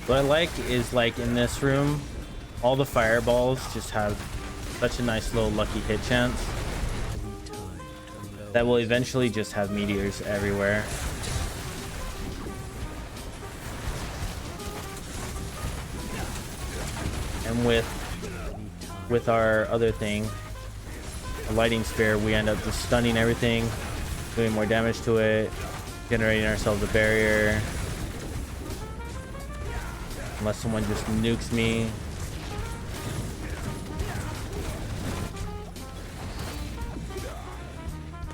What I like is, like, in this room, all the fireballs just have such a nice little lucky hit chance that will eventually just have meteors everywhere. And with our other thing, a lightning spear, we end up just stunning everything, doing more damage to it, generating ourselves a barrier. Unless someone just nukes me.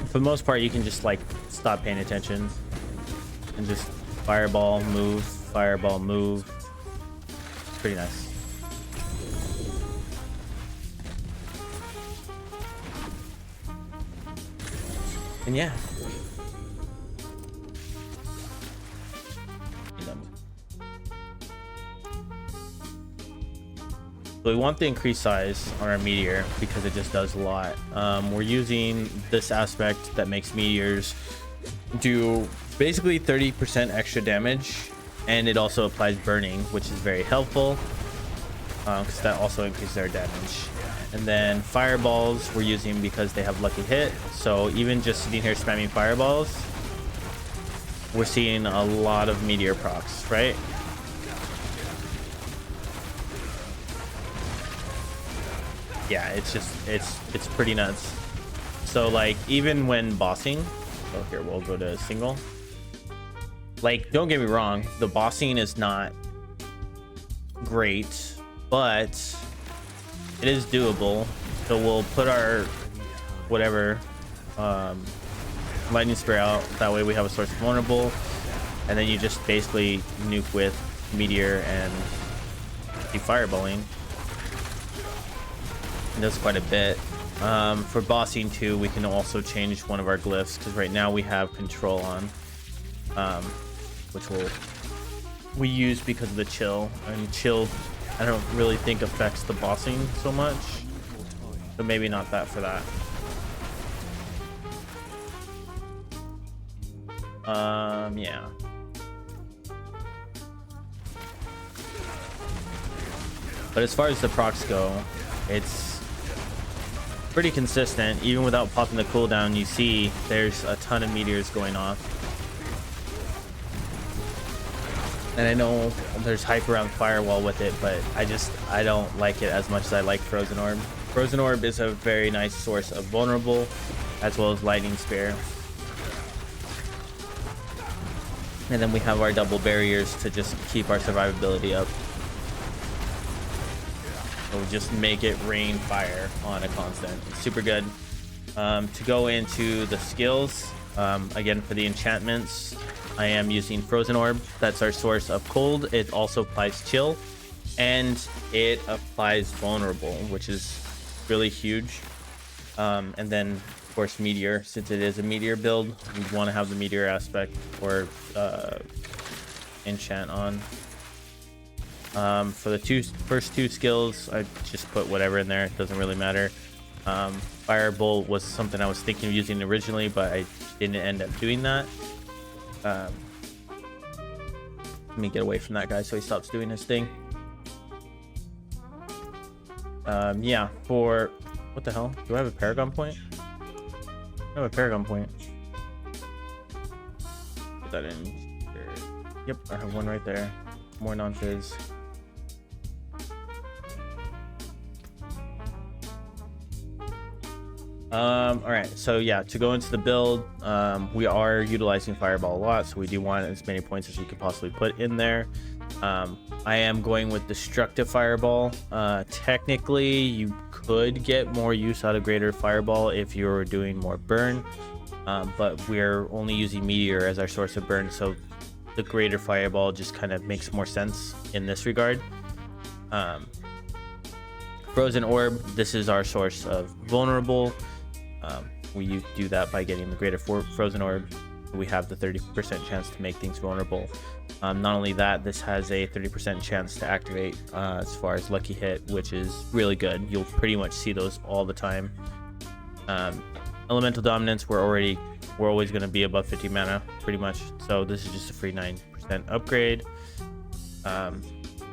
For the most part, you can just like stop paying attention and just fireball, move, fireball, move. Pretty nice. And yeah. So we want the increased size on our meteor because it just does a lot. We're using this aspect that makes meteors do basically 30% extra damage, and it also applies burning, which is very helpful because that also increases our damage. And then fireballs we're using because they have lucky hit, so even just sitting here spamming fireballs, we're seeing a lot of meteor procs, right? Yeah, it's just it's pretty nuts. So like even when bossing, oh here we'll go to single. Like, don't get me wrong, the bossing is not great, but it is doable. So we'll put our whatever lightning spear out, that way we have a source of vulnerable, and then you just basically nuke with meteor and keep fireballing. It does quite a bit. For bossing too, we can also change one of our glyphs, because right now we have control on, which we use because of the chill, and chill I don't really think affects the bossing so much, so maybe not that for that. Yeah. But as far as the procs go, it's pretty consistent. Even without popping the cooldown, you see there's a ton of meteors going off. And I know there's hype around firewall with it, but I don't like it as much as I like frozen orb. Frozen orb is a very nice source of vulnerable, as well as lightning spear. And then we have our double barriers to just keep our survivability up. So just make it rain fire on a constant. It's super good. To go into the skills, again, for the enchantments, I am using frozen orb. That's our source of cold. It also applies chill, and it applies vulnerable, which is really huge. And then of course meteor, since it is a meteor build, we want to have the meteor aspect or enchant on. For the first two skills, I just put whatever in there. It doesn't really matter. Firebolt was something I was thinking of using originally, but I didn't end up doing that. Let me get away from that guy so he stops doing his thing. Yeah, for what the hell? Do I have a paragon point? I have a paragon point. Put that in here. Yep, I have one right there. More non-fizz. All right, so yeah, to go into the build, we are utilizing fireball a lot, so we do want as many points as you could possibly put in there. I am going with destructive fireball. Technically you could get more use out of greater fireball if you're doing more burn, but we're only using meteor as our source of burn, so the greater fireball just kind of makes more sense in this regard. Frozen orb, this is our source of vulnerable. We do that by getting the greater frozen orb. We have the 30% chance to make things vulnerable. Not only that, this has a 30% chance to activate as far as lucky hit, which is really good. You'll pretty much see those all the time. Elemental dominance, we're always going to be above 50 mana pretty much, so this is just a free 9% upgrade.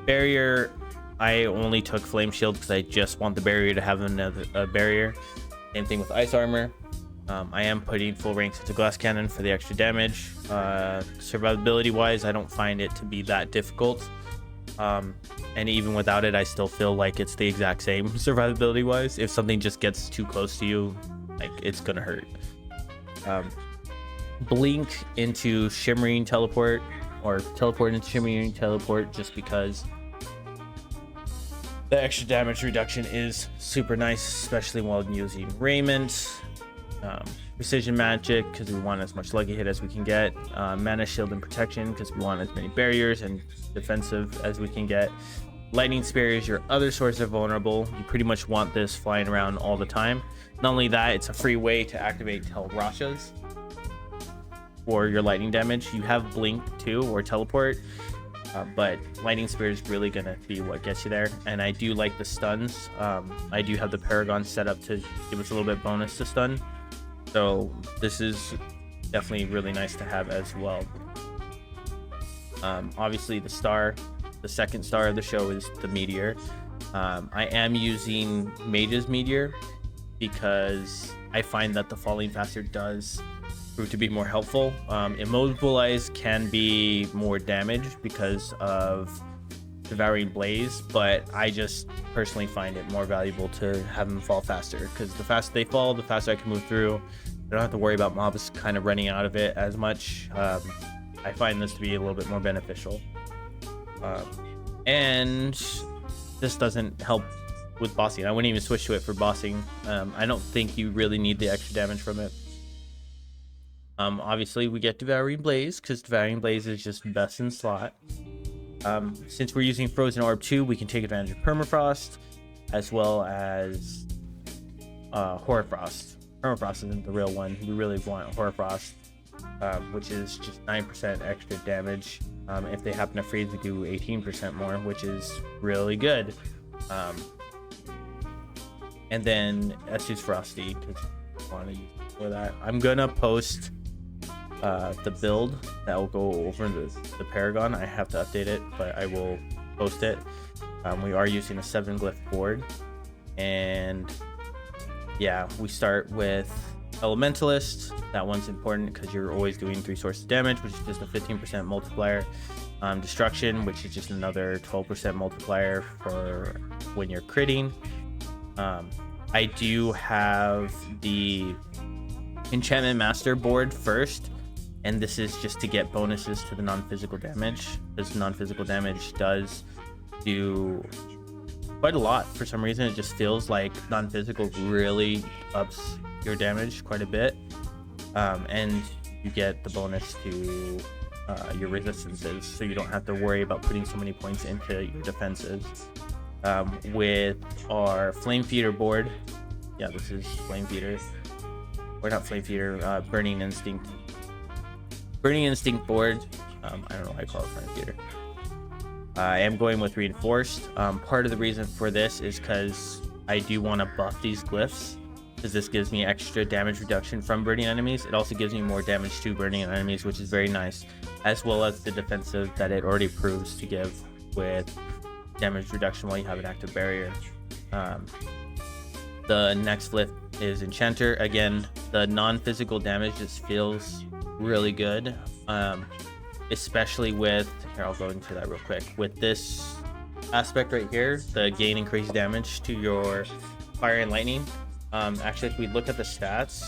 Barrier, I only took flame shield because I just want the barrier to have another barrier. Same thing with ice armor. I am putting full ranks into glass cannon for the extra damage. Survivability wise, I don't find it to be that difficult. And even without it, I still feel like it's the exact same survivability wise. If something just gets too close to you, like, it's gonna hurt. Blink into shimmering teleport, or teleport into shimmering teleport, just because the extra damage reduction is super nice, especially while using raiment. Precision magic, because we want as much lucky hit as we can get. Mana shield and protection, because we want as many barriers and defensive as we can get. Lightning spear is your other source of vulnerable. You pretty much want this flying around all the time. Not only that, it's a free way to activate Telrashas for your lightning damage. You have blink too, or teleport, but lightning spear is really gonna be what gets you there. And I do like the stuns. I do have the Paragon set up to give us a little bit bonus to stun, so this is definitely really nice to have as well. Obviously the second star of the show is the meteor. I am using Mage's meteor because I find that the falling faster does prove to be more helpful. Immobilize can be more damage because of devouring blaze, but I just personally find it more valuable to have them fall faster, because the faster they fall, the faster I can move through. I don't have to worry about mobs kind of running out of it as much. I find this to be a little bit more beneficial, and this doesn't help with bossing. I wouldn't even switch to it for bossing. I don't think you really need the extra damage from it. Obviously we get devouring blaze, because devouring blaze is just best in slot. Since we're using frozen orb 2, we can take advantage of permafrost as well as hoarfrost. Permafrost isn't the real one. We really want hoarfrost, which is just 9% extra damage. If they happen to freeze, we do 18% more, which is really good. And then let's use frosty, because I want to use it for that. I'm gonna post the build that will go over the Paragon. I have to update it, but I will post it. We are using a 7 glyph board, and yeah, we start with Elementalist. That one's important because you're always doing 3 sources of damage, which is just a 15% multiplier. Destruction, which is just another 12% multiplier for when you're critting. I do have the Enchantment Master board first, and this is just to get bonuses to the non-physical damage, because non-physical damage does do quite a lot. For some reason, it just feels like non-physical really ups your damage quite a bit, and you get the bonus to your resistances, so you don't have to worry about putting so many points into your defenses. With our Flame Feeder board, yeah, this is Flame Feeder, or not Flame Feeder, Burning Instinct board. I don't know why I call it Flame Feeder. I am going with Reinforced. Part of the reason for this is because I do want to buff these glyphs, because this gives me extra damage reduction from burning enemies. It also gives me more damage to burning enemies, which is very nice, as well as the defensive that it already proves to give with damage reduction while you have an active barrier. The next glyph is Enchanter. Again, the non-physical damage just feels really good, especially with, here, I'll go into that real quick. With this aspect right here, the gain increased damage to your fire and lightning. Actually, if we look at the stats,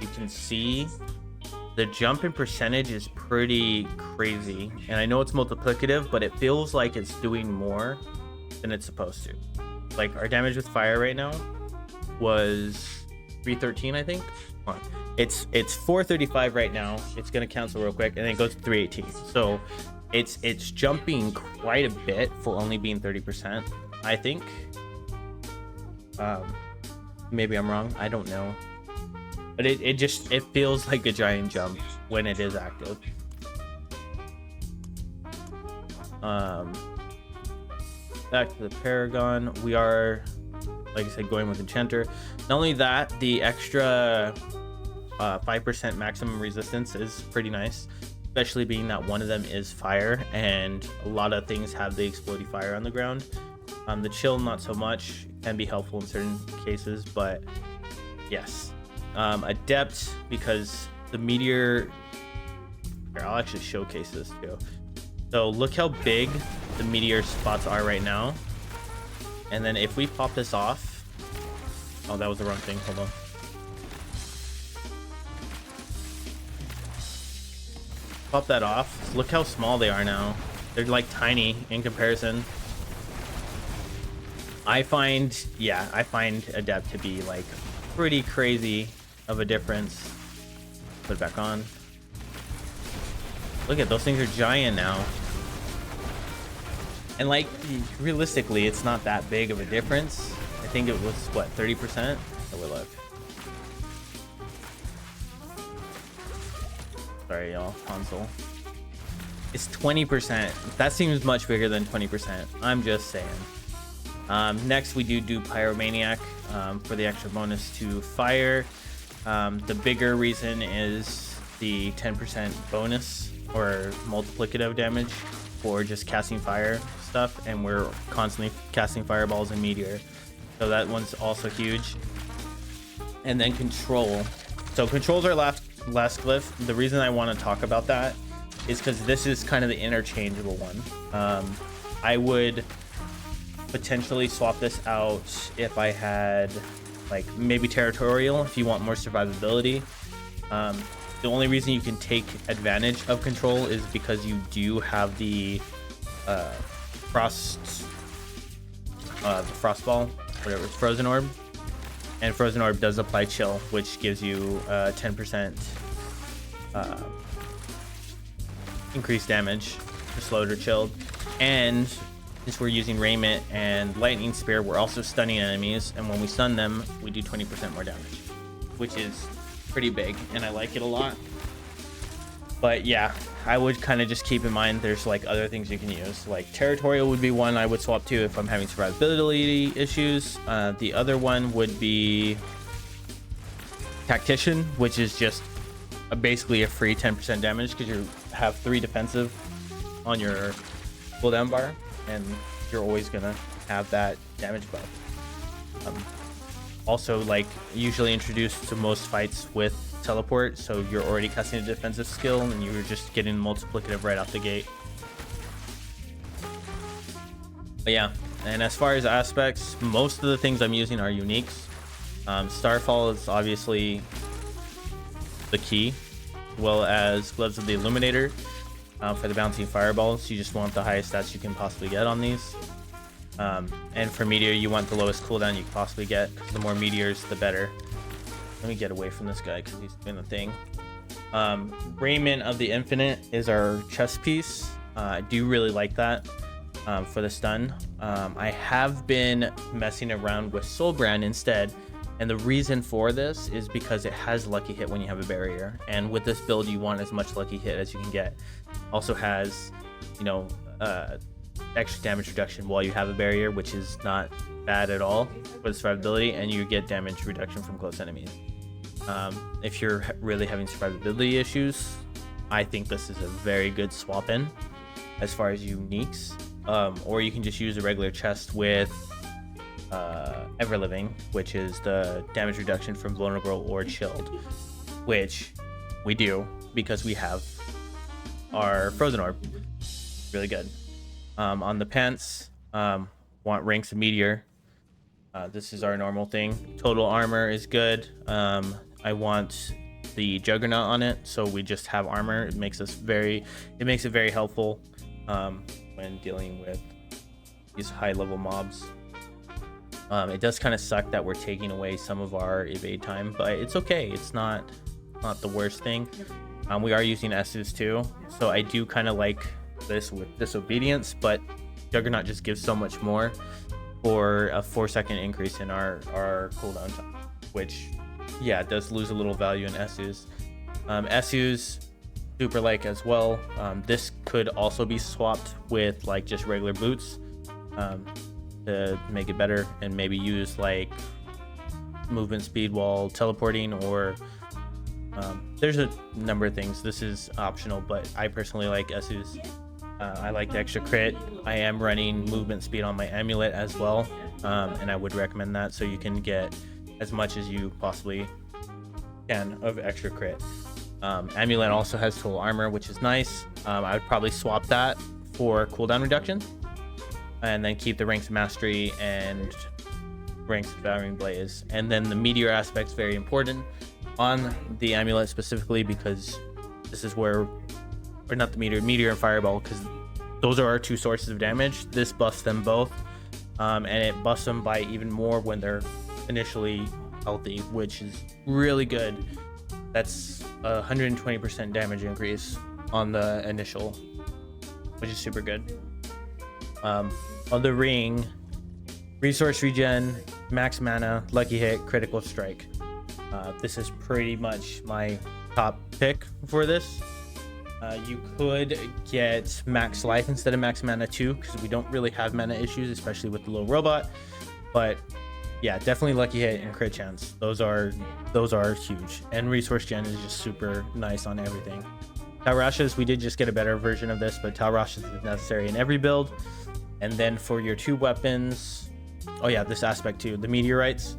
you can see the jump in percentage is pretty crazy. And I know it's multiplicative, but it feels like it's doing more than it's supposed to. Like, our damage with fire right now was 313, I think. Hold on. It's 435 right now. It's gonna cancel real quick, and then it goes to 318. So it's jumping quite a bit for only being 30%, I think. Maybe I'm wrong, I don't know, but it feels like a giant jump when it is active. Back to the Paragon, we are, like I said, going with Enchanter. Not only that, the extra 5% maximum resistance is pretty nice. especially being that one of them is fire, and a lot of things have the exploding fire on the ground. The chill, not so much, can be helpful in certain cases, but yes. Adept, because the meteor, here, I'll actually showcase this too. So look how big the meteor spots are right now, and then if we pop this off, oh, that was the wrong thing, hold on. Pop that off, look how small they are now. They're like tiny in comparison. I find Adept to be like pretty crazy of a difference. Put it back on. Look at those things, are giant now. And like realistically, it's not that big of a difference. I think it was what, 30%? Oh, we'll look. Sorry, y'all. Console. It's 20%. That seems much bigger than 20%. I'm just saying. Next, we do Pyromaniac for the extra bonus to fire. The bigger reason is the 10% bonus or multiplicative damage for just casting fire stuff, and we're constantly casting fireballs and meteor, so that one's also huge. And then control. So control's our last glyph. The reason I want to talk about that is because this is kind of the interchangeable one. I would potentially swap this out if I had like maybe territorial, if you want more survivability. The only reason you can take advantage of control is because you do have the frost ball, whatever, frozen orb, and frozen orb does apply chill, which gives you 10% increased damage for slowed or chilled. And since we're using Raiment and Lightning Spear, we're also stunning enemies, and when we stun them, we do 20% more damage, which is pretty big, and I like it a lot. But yeah, I would kind of just keep in mind there's like other things you can use. Like territorial would be one I would swap to if I'm having survivability issues. The other one would be Tactician, which is just basically a free 10% damage because you have 3 defensive on your cooldown bar, and you're always gonna have that damage buff. Also, like, usually introduced to most fights with teleport, so you're already casting a defensive skill and you're just getting multiplicative right out the gate. But yeah, and as far as aspects, most of the things I'm using are uniques. Starfall is obviously the key, as well as Gloves of the Illuminator for the Bouncy Fireballs. You just want the highest stats you can possibly get on these. And for Meteor, you want the lowest cooldown you can possibly get, because the more meteors, the better. Let me get away from this guy because he's doing the thing. Raiment of the Infinite is our chest piece. I do really like that for the stun. I have been messing around with Soulbrand instead, and the reason for this is because it has lucky hit when you have a barrier, and with this build you want as much lucky hit as you can get. Also has, you know, extra damage reduction while you have a barrier, which is not bad at all for the survivability, and you get damage reduction from close enemies. If you're really having survivability issues, I think this is a very good swap in as far as uniques. Or you can just use a regular chest with Everliving, which is the damage reduction from vulnerable or chilled, which we do because we have our frozen orb. Really good. On the pants, want ranks of meteor. This is our normal thing. Total armor is good. I want the juggernaut on it, so we just have armor. It makes it very helpful when dealing with these high level mobs. It does kind of suck that we're taking away some of our evade time, but it's okay. It's not the worst thing. We are using S's too, so I do kind of like this with Disobedience, but Juggernaut just gives so much more for a 4-second increase in our cooldown time, which, yeah, it does lose a little value in Esus. Esus super like as well. This could also be swapped with like just regular boots to make it better, and maybe use like movement speed while teleporting, or There's a number of things. This is optional, but I personally like Su's. I like the extra crit. I am running movement speed on my amulet as well, and I would recommend that so you can get as much as you possibly can of extra crit. Amulet also has total armor, which is nice. I would probably swap that for cooldown reduction, and then keep the ranks of mastery and ranks of devouring blaze. And then the meteor aspect is very important on the amulet specifically, because this is where, or not the meteor and fireball, because those are our two sources of damage. This buffs them both, and it buffs them by even more when they're initially healthy, which is really good. That's 120% damage increase on the initial, which is super good. On the ring, resource regen, max mana, lucky hit, critical strike. This is pretty much my top pick for this. You could get max life instead of max mana too, because we don't really have mana issues, especially with the little robot. But yeah, definitely lucky hit and crit chance. Those are huge. And resource gen is just super nice on everything. Talrashas, we did just get a better version of this, but Talrashas is necessary in every build. And then for your two weapons, oh yeah, this aspect too, the meteorites,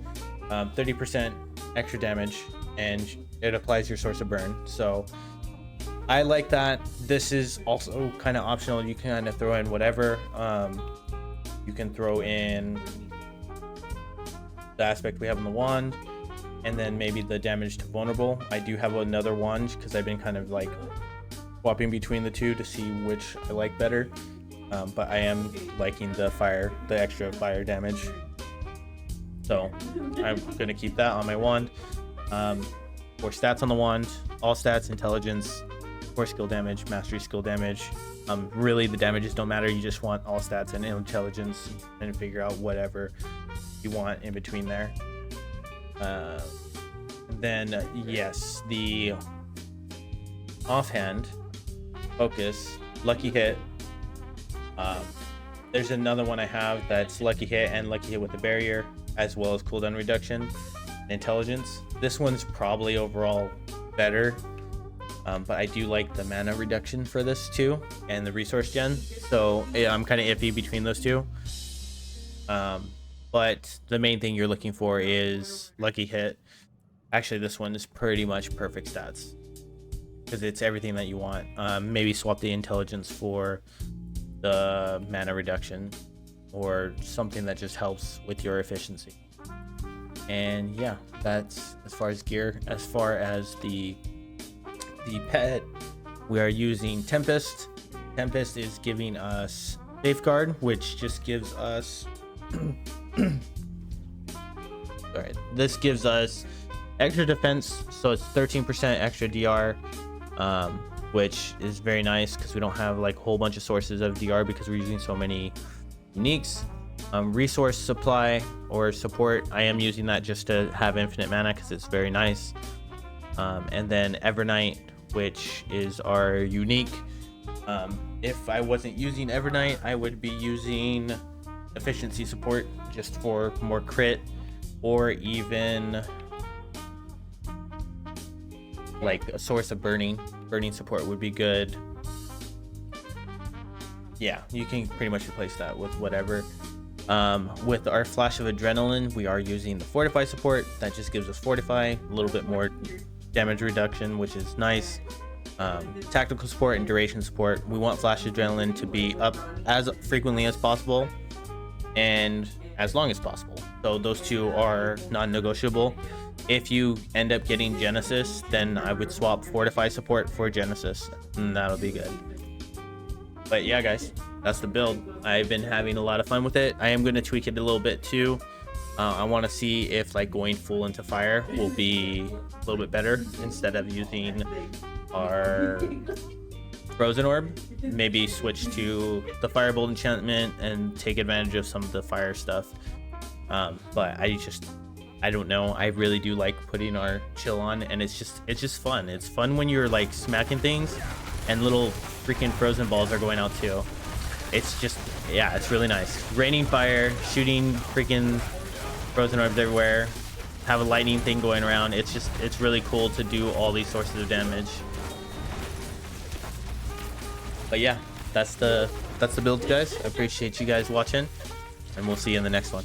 30% extra damage, and it applies your source of burn. So I like that. This is also kind of optional. You can kind of throw in whatever. You can throw in the aspect we have on the wand, and then maybe the damage to vulnerable. I do have another wand because I've been kind of like swapping between the two to see which I like better. But I am liking the extra fire damage. So I'm gonna keep that on my wand. For stats on the wand, all stats, intelligence, core skill damage, mastery skill damage. Really the damages don't matter. You just want all stats and intelligence, and figure out whatever you want in between there. Then yes, the offhand, focus, lucky hit. There's another one I have that's lucky hit and lucky hit with the barrier, as well as cooldown reduction and intelligence. This one's probably overall better, but I do like the mana reduction for this too, and the resource gen. So yeah, I'm kind of iffy between those two. But the main thing you're looking for is lucky hit. Actually, this one is pretty much perfect stats because it's everything that you want. Maybe swap the intelligence for the mana reduction or something that just helps with your efficiency. And yeah, that's as far as gear. As far as the pet, we are using Tempest. Tempest is giving us Safeguard, which just gives us sorry, this gives us extra defense, so it's 13% extra DR, which is very nice because we don't have like a whole bunch of sources of DR because we're using so many uniques. Resource supply or support, I am using that just to have infinite mana because it's very nice. And then Evernight, which is our unique. If I wasn't using Evernight, I would be using efficiency support just for more crit, or even like a source of burning support would be good. Yeah, you can pretty much replace that with whatever. With our flash of adrenaline, we are using the fortify support. That just gives us fortify, a little bit more damage reduction, which is nice. Tactical support and duration support, we want flash adrenaline to be up as frequently as possible and as long as possible. So those two are non-negotiable. If you end up getting Genesis, then I would swap fortify support for Genesis, and that'll be good. But yeah, guys, that's the build. I've been having a lot of fun with it. I am going to tweak it a little bit too. I want to see if like going full into fire will be a little bit better instead of using our frozen orb. Maybe switch to the firebolt enchantment and take advantage of some of the fire stuff. But I don't know. I really do like putting our chill on, and it's just fun. It's fun when you're like smacking things and little freaking frozen balls are going out too. It's just, yeah, it's really nice. Raining fire, shooting freaking frozen orbs everywhere. have a lightning thing going around. It's really cool to do all these sources of damage. But yeah, that's the build, guys. I appreciate you guys watching, and we'll see you in the next one.